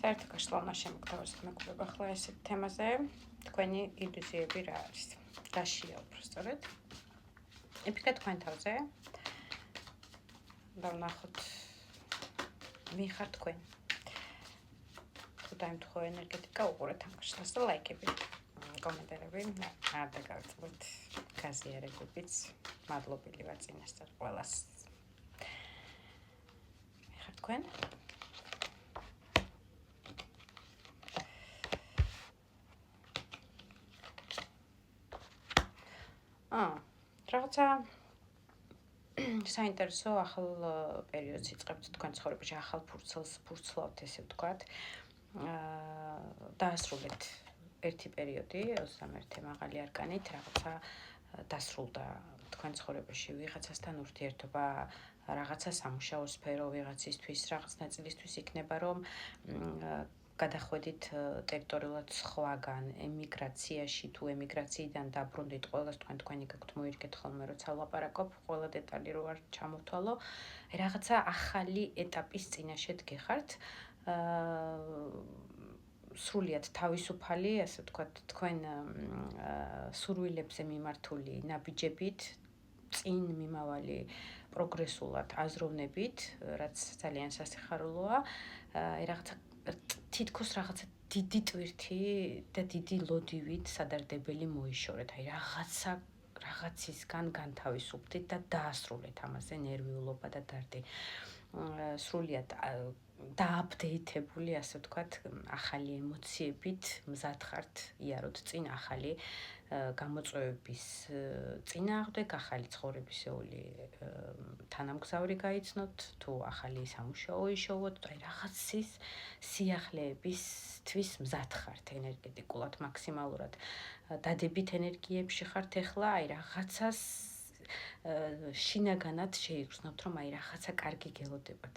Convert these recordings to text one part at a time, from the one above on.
საერთო გაშლავნა შემოგთავაზ მეგობრებო, ახლა ესეთ თემაზე თქვენი ილუზიები რა არის? რაშია უბრალოდ? იფიქრე თქვენ თავზე და ვნახოთ ვინ ხარ თქვენ. თუ დაიმთხო ენერგეტიკა უყურეთ ამ გაშლას და ლაიქები, კომენტარები არ დაგავიწყოთ გაზიარებებით. მადლობელი ვარ წინასწარ ყველას. ვინ ხარ თქვენ? რაღაცა საინტერესო ახალ პერიოდს იწყებთ თქვენ ცხოვრებაში, ახალ ფურცელს ფურცლავთ, ესე ვთქვათ. დაასრულეთ ერთი პერიოდი, 21 მაღალი არკანით, რაღაცა დასრულდა თქვენ ცხოვრებაში, ვიღაცასთან ურთიერთობა, რაღაცა სამუშაო სფერო ვიღაცისთვის, რაღაც ნაწილისთვის იქნება, რომ გადახვედით ტერიტორიულად სხვაგან, ემიგრაციაში თუ ემიგრაციიდან დაბრუნდით, ყველას თქვენი გაქვთ მოირგეთ ხოლმე, როცა ვლაპარაკობ, ყველა დეტალი რო არ ჩამოვთვალო, რაღაცა ახალი ეტაპის წინაშე დგეხართ. სრულიად თავისუფალი, ასე ვთქვათ, თქვენ სურვილებზე მიმართული ნაბიჯებით, წინ მიმავალი პროგრესულად აზროვნებით, რაც ძალიან სასიხარულოა, რაღაცა თითქოს რაღაცა დიდი ტვირთი და დიდი ლოდივით სადარდებელი მოიშორეთ, რაღაცისგან განთავისუფლდით და დაასრულეთ ამაზე ნერვიულობა და დარდი. სრულიად დააპდეიტებული, ასე ვთქვათ, ახალი ემოციებით მზად ხართ იაროთ წინ ახალი გამოწვევების წინააღმდეგ, ახალი ცხოვრებისეული თანამგზავრი გაიცნოთ, თუ ახალი სამუშაო იშოვოთ, რაღაცის სიახლეებისთვის მზად ხართ ენერგეტიკულად, მაქსიმალურად. დადებით ენერგიებში ხართ ახლა, რაღაცას შინაგანად შეიგრძნობთ, რომ რაღაცა კარგი გელოდებათ.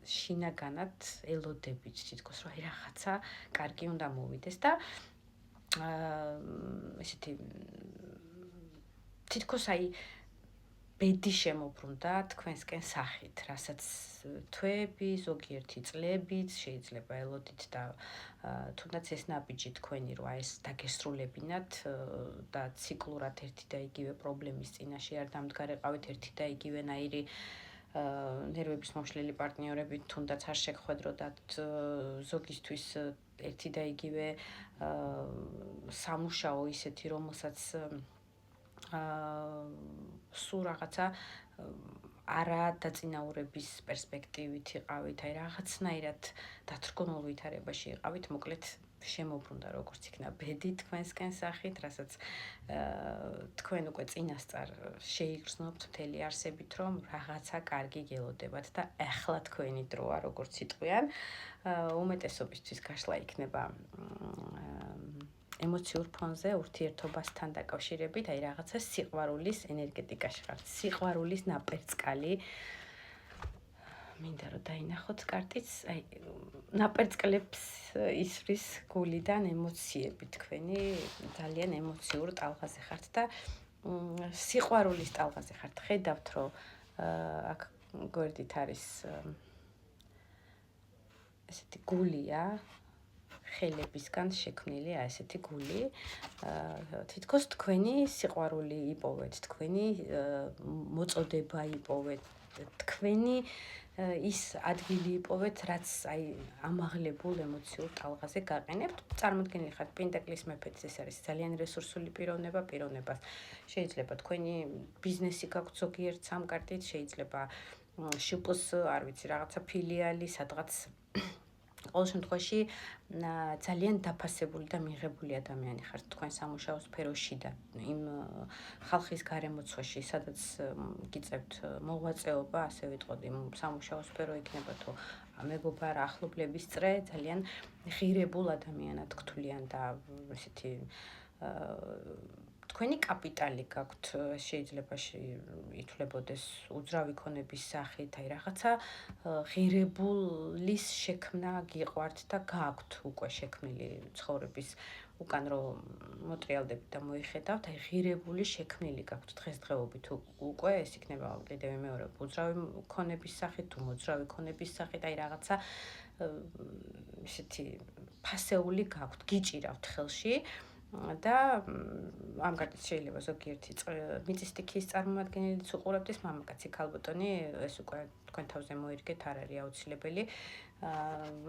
შინაგანად ელოდებით თითქოს, რომ რაღაცა კარგი უნდა მოვიდეს და ესეთი თითქოს ბედი შემოbrunდა თქვენსკენ სახით, რასაც თვეები, ზოგიერთი წლებიც შეიძლება ელოდით და თუნდაც ეს ნაბიჯი თქვენი რა ეს დაგესრულებინათ და ციკლურად ერთი და იგივე პრობლემის წინაშე არ დამდგარიყავით, ერთი და იგივენაირი ნერვების მომშლელი პარტნიორები თუნდაც არ შეგხვედროდათ, ზოგისთვის ერთი და იგივე სამუშაო ისეთი, რომელსაც სულ რაღაცა არა დაწინაურების პერსპექტივით იყავით, რაღაცნაირად დათრგუნულ ვითარებაში იყავით, მოკლედ შემოbrunდა როგორც იქნა ბედი თქვენსკენ სახით, რასაც თქვენ უკვე წინასწარ შეიგრძნობთ მთელი არსებით, რომ რაღაცა კარგი გელოდებათ და ახლა თქვენი დროა, როგორც იტყვიან. უმეტესობისთვის გაშლა იქნება ემოციურ ფონზე ურთიერთობასთან დაკავშირებით, რაღაცა სიყვარულის ენერგეტიკაში ხართ, სიყვარულის ნაპერწკალი. მინდა რომ დაინახოთ კარტიც, ნაპერწკლებს ისვრის გულიდან ემოციები თქვენი, ძალიან ემოციურ ტალღაზე ხართ და სიყვარულის ტალღაზე ხართ. ხედავთ, რომ აქ გვერდით არის ესეთი გულია, ხელებისგან შექმნილი ესეთი გული, თითქოს თქვენი სიყვარული იპოვეთ, თქვენი მოწოდება იპოვეთ, თქვენი ის ადგილი იპოვეთ, რაც ამაღლებულ ემოციურ ტალღაზე გაყენებთ. წარმოდგენილი ხართ პენტაკლის მეფეც, ეს არის ძალიან რესურსული პიროვნება, პიროვნებას შეიძლება თქვენი ბიზნესი გაქვთ ზოგიერთ სამკარტით, შეიძლება შპს, არ ვიცი, რაღაცა ფილიალი, სადღაც ყოველ შემთხვევაში ძალიან დაფასებული და მიღებული ადამიანი ხართ თქვენ სამუშაო სფეროში და იმ ხალხის გარემოცვაში, სადაც გიწევთ მოღვაწეობა, ასე ვიტყოდი, სამუშაო სფერო იქნება თუ მეგობარ ახლობლების წრე, ძალიან ღირებულ ადამიანად გთვლიან და ესეთი თქვენი კაპიტალი გაქვთ, შეიძლება ითვლებოდეს უძრავი ქონების სახით, რაღაცა ღირებულის შექმნა გიყვართ და გაქვთ უკვე შექმნილი ცხოვრების უკან რომ მოტრიალდებით და მოიხედავთ, აი ღირებული შექმნილი გაქვთ დღესდღეობით უკვე ეს იქნება კიდევ მეორე უძრავი ქონების სახით თუ მოძრავი ქონების სახით, აი რაღაცა ისეთი ფასეული გაქვთ, გიჭირავთ ხელში და ამგარეთ შეიძლება ზოგიერთი მიწისტიქის წარმომადგენელიც უყურებდეს, მამაკაცი ქალბატონი, ეს უკვე თქვენ თავზე მოირგეთ, არ არის აუცილებელი,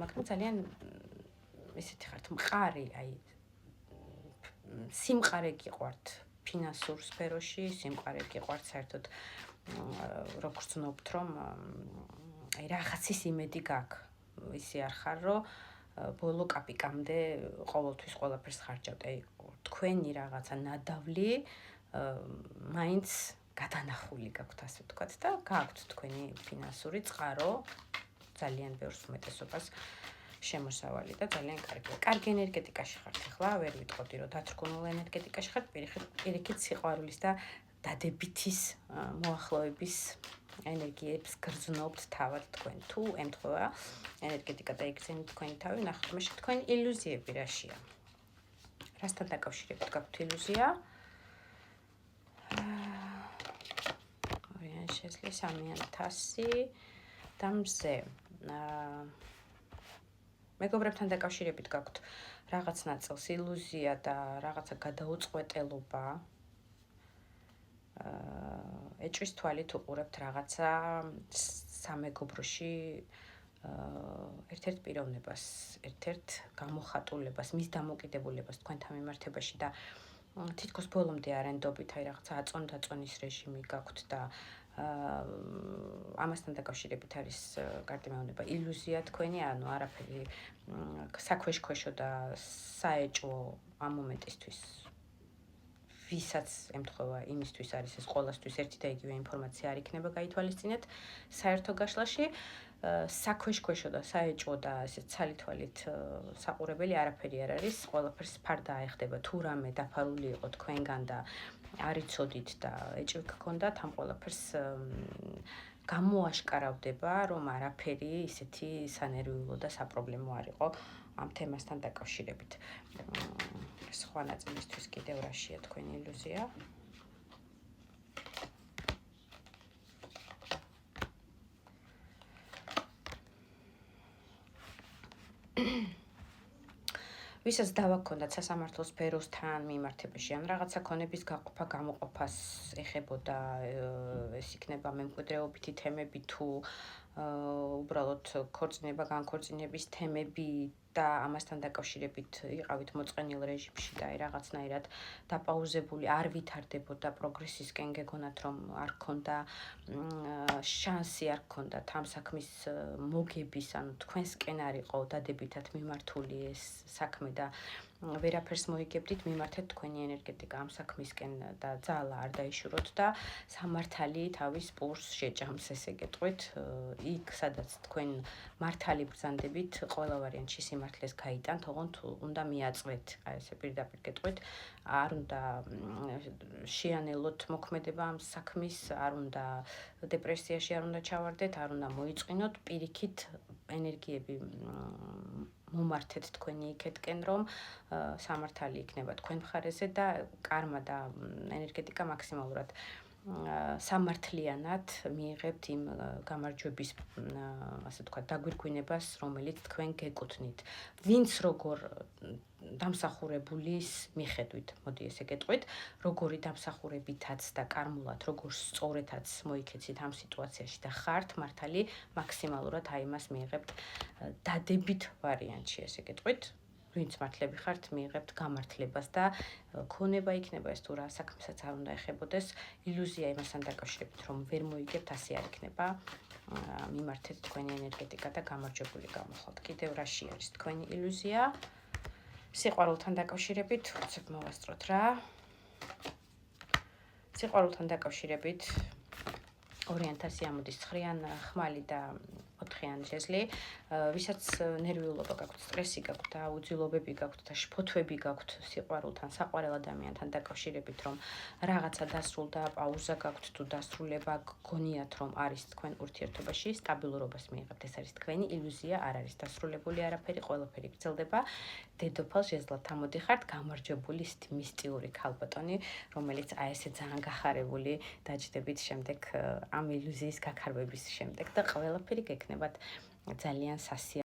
მაგრამ ძალიან ისეთი ხართ მყარი, აი სიმყარე გიყვართ ფინანსურ სფეროში, სიმყარე გიყვართ საერთოდ როგორც ვცნობთ, რომ აი რაღაცის იმედი გაქვს. ისე არ ხარ, რომ ბოლო კაპიკამდე ყოველთვის ყველაფერს ხარჯავთ. აი თქვენი რაღაცა ნადავლი მაინც გადანახული გაქვთ, ასე ვთქვათ და გაქვთ თქვენი ფინანსური წყარო ძალიან ბევრს უმეტესობას შემოსავალი და ძალიან კარგია. კარგი ენერგეტიკაში ხართ ახლა, ვერ ვიტყოდი, რომ დათრგუნულ ენერგეტიკაში ხართ, პირიქით სიყვარულის და დადებითის მოახლოების ენერგიებს გრძნობთ თავად თქვენ. თუ ემთხვევა ენერგეტიკა და იგრძენით თქვენი თავი, ნახოთ, მაშინ თქვენი ილუზიები რაშია? რასთან დაკავშირებით გაქვთ ილუზია? ორიან შეძლი, სამიან თასი და მზე. მეგობრებთან დაკავშირებით გაქვთ რაღაც ნაწილს ილუზია და რაღაცა გადაუწყვეტელობა. ეჭვის თვალით უყურებთ რაღაცა სამეგობროში ერთ-ერთ პიროვნებას, ერთ-ერთ გამოხატულებას, მის დამოკიდებულებას თქვენთან მიმართებაში და თითქოს ბოლომდე არენდობით, აი რაღაცა აწონ-დაწონის რეჟიმი გაქვთ და ამასთან დაკავშირებით არის კარგი მეუბნება ილუზია თქვენი, ანუ არაფერი საქვეშქვეშო და საეჭვო ამ მომენტისთვის ვისაც ემთხვევა იმისთვის არის ეს ყოველთვის ერთი და იგივე ინფორმაცია არ იქნება გაითვალისწინეთ საერთო გაშლაში საქვეშქვეშო და საეჭვო და ესე ცალითვალით საყურებელი არაფერი არ არის, ყველაფერს ფარდა აეხდება თუ რამე დაფარული იყო თქვენგან და არიცოდით და ეჭვი გქონდათ ამ ყველაფერს გამოაშკარავდება, რომ არაფერი ისეთი სანერვიულო და საპრობლემო არ იყო ამ თემასთან დაკავშირებით. სხვა ნაწილისთვის კიდევ რაშია თქვენი ილუზია? ვისაც დავა გქონდათ სასამართლო სფეროსთან მიმართებაში, ან რაღაცა ქონების გაყოფა გამოყოფას ეხებოდა, ეს იქნება მემკვიდრეობითი თემები თუ უბრალოდ ქორწინება-განქორწინების თემები და ამასთან დაკავშირებით იყავით მოწყენილ რეჟიმში და რაღაცნაირად დაპაუზებული, არ ვითარდებოდა პროგრესისკენ, გეგონათ რომ არ გქონდა შანსი, არ გქონდათ ამ საქმის მოგების, ანუ თქვენსკენ არ იყო დადებითად მიმართული ეს საქმე და ვერაფერს მოიგებდით, მიმართეთ თქვენი ენერგეტიკა ამ საქმისკენ და ძალა არ დაიშუროთ და სამართალი თავის პურს შეჭამს, ესე გეტყვით, იქ სადაც თქვენ მართალი ბრძანდებით, ყველა ვარიანტში სიმართლეს გაიტანთ, ოღონდ უნდა მიაწვეთ, აი ესე პირდაპირ გეტყვით, არ უნდა შეანელოთ მოქმედება ამ საქმის, არ უნდა დეპრესიაში არ უნდა ჩავარდეთ, არ უნდა მოიწყინოთ, პირიქით ენერგიები მომართეთ თქვენი იქეთკენ, რომ სამართალი იქნება თქვენ მხარეზე და კარმა და ენერგეტიკა მაქსიმალურად სამართლიანად მიიღებთ იმ გამარჯვების, ასე ვთქვათ, დაგვირგვინებას, რომელიც თქვენ გეკუთვნით. ვინც როგორ დამსახურებულის მიხედვით, მოდი ესე გეტყვით, როგორი დამსახურებითაც და კარმულად, როგორ სწორედაც მოიქეცით ამ სიტუაციაში და ხართ მართალი, მაქსიმალურად აი მას მიიღებთ დადებით ვარიანტში, ესე გეტყვით. ვინც მართლები ხართ, მიიღებთ გამართლებას და ქონება იქნება ეს თუ რა საქმესაც არ უნდა ეხებოდეს, ილუზია იმასთან დაკავშირებით, რომ ვერ მოიგებთ, ასე არ იქნება. მიმართეთ თქვენი ენერგეტიკა და გამარჯვებული გამოხვალთ. კიდევ რაში არის თქვენი ილუზია? სიყვარულთან დაკავშირებით, უცებ მოვასწროთ რა. სიყვარულთან დაკავშირებით ორიენტაცია მოდის ცხრიან ხმალი და 4-იანი ჟეზლი, ვისაც ნერვიულობა გაქვთ, სტრესი გაქვთ და აუძილობები გაქვთ და შფოთვები გაქვთ სიყვარულთან, საყვარელ ადამიანთან დაკავშირებით, რომ რაღაცა დასრულდა, პაუზა გაქვთ თუ დასრულება გგონიათ, რომ არის თქვენ ურთიერთობაში, სტაბილურობას მიიღებთ, ეს არის თქვენი ილუზია, არ არის დასრულებული არაფერი, ყველაფერი გრძელდება. დედოფალ ჟეზლად ამოდიხართ, გამარჯვებული მისტიური ქალბატონი, რომელიც აი ესე ძალიან გახარებული დაჯდებით შემდეგ ამ ილუზიის გაქარვების შემდეგ და ყველაფერი გექნებათ ძალიან სასიამოვნო.